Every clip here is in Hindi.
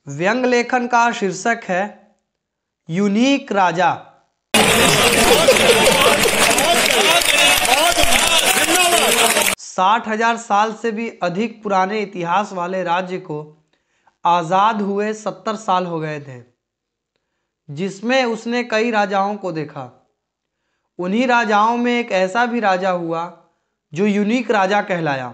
व्यंग लेखन का शीर्षक है यूनिक राजा। 60,000 साल से भी अधिक पुराने इतिहास वाले राज्य को आज़ाद हुए 70 साल हो गए थे, जिसमें उसने कई राजाओं को देखा। उन्हीं राजाओं में एक ऐसा भी राजा हुआ जो यूनिक राजा कहलाया।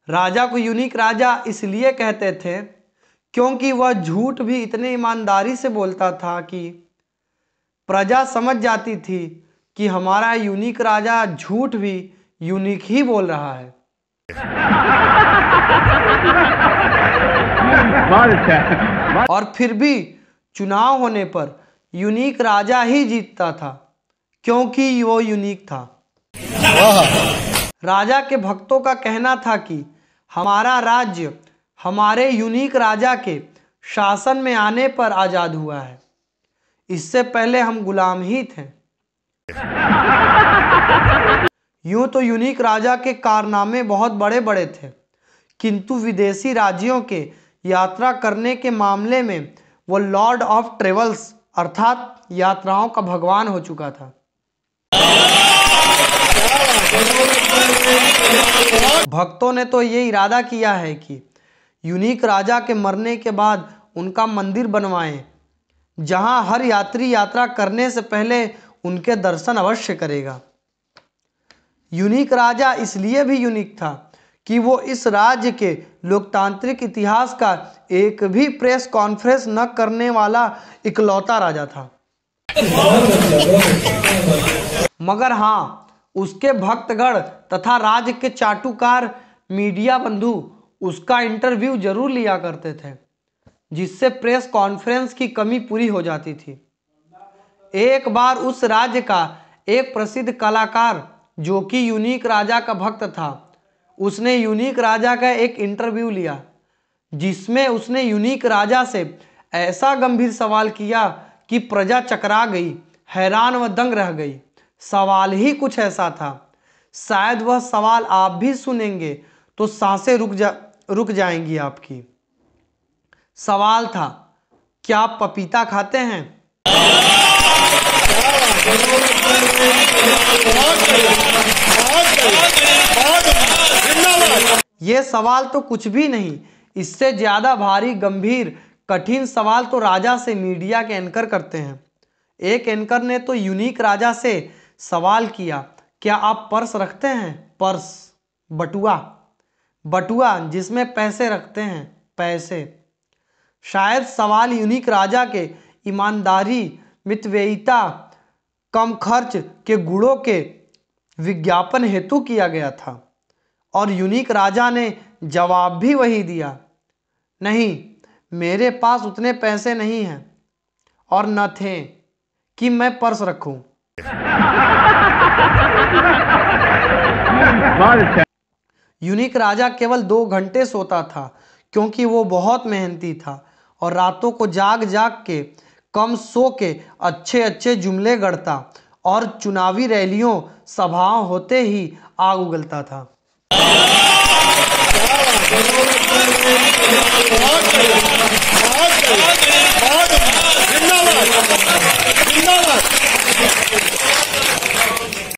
राजा को यूनिक राजा इसलिए कहते थे क्योंकि वह झूठ भी इतने ईमानदारी से बोलता था कि प्रजा समझ जाती थी कि हमारा यूनिक राजा झूठ भी यूनिक ही बोल रहा है। और फिर भी चुनाव होने पर यूनिक राजा ही जीतता था क्योंकि वो यूनिक था। राजा के भक्तों का कहना था कि हमारा राज्य हमारे यूनिक राजा के शासन में आने पर आजाद हुआ है, इससे पहले हम गुलाम ही थे। यूं तो यूनिक राजा के कारनामे बहुत बड़े बड़े थे, किंतु विदेशी राज्यों के यात्रा करने के मामले में वो लॉर्ड ऑफ ट्रेवल्स अर्थात यात्राओं का भगवान हो चुका था। भक्तों ने तो ये इरादा किया है कि यूनिक राजा के मरने के बाद उनका मंदिर बनवाएं, जहां हर यात्री यात्रा करने से पहले उनके दर्शन अवश्य करेगा। यूनिक राजा इसलिए भी यूनिक था कि वो इस राज्य के लोकतांत्रिक इतिहास का एक भी प्रेस कॉन्फ्रेंस न करने वाला इकलौता राजा था। मगर हाँ, उसके भक्तगण तथा राज्य के चाटुकार मीडिया बंधु उसका इंटरव्यू जरूर लिया करते थे, जिससे प्रेस कॉन्फ्रेंस की कमी पूरी हो जाती थी। एक बार उस राज्य का एक प्रसिद्ध कलाकार जो कि यूनिक राजा का भक्त था, उसने यूनिक राजा का एक इंटरव्यू लिया, जिसमें उसने यूनिक राजा से ऐसा गंभीर सवाल किया कि प्रजा चकरा गई, हैरान व दंग रह गई। सवाल ही कुछ ऐसा था, शायद वह सवाल आप भी सुनेंगे तो सांसें रुक जाएंगी आपकी। सवाल था, क्या आप पपीता खाते हैं? यह सवाल तो कुछ भी नहीं, इससे ज्यादा भारी, गंभीर, कठिन सवाल तो राजा से मीडिया के एंकर करते हैं। एक एंकर ने तो यूनिक राजा से सवाल किया, क्या आप पर्स रखते हैं? पर्स, बटुआ जिसमें पैसे रखते हैं, पैसे। शायद सवाल यूनिक राजा के ईमानदारी, मितव्ययिता, कम खर्च के गुणों के विज्ञापन हेतु किया गया था, और यूनिक राजा ने जवाब भी वही दिया, नहीं, मेरे पास उतने पैसे नहीं हैं और न थे कि मैं पर्स रखूं। यूनिक राजा केवल 2 घंटे सोता था क्योंकि वो बहुत मेहनती था और रातों को जाग जाग के, कम सो के अच्छे अच्छे जुमले गढ़ता और चुनावी रैलियों, सभाओं होते ही आग उगलता था।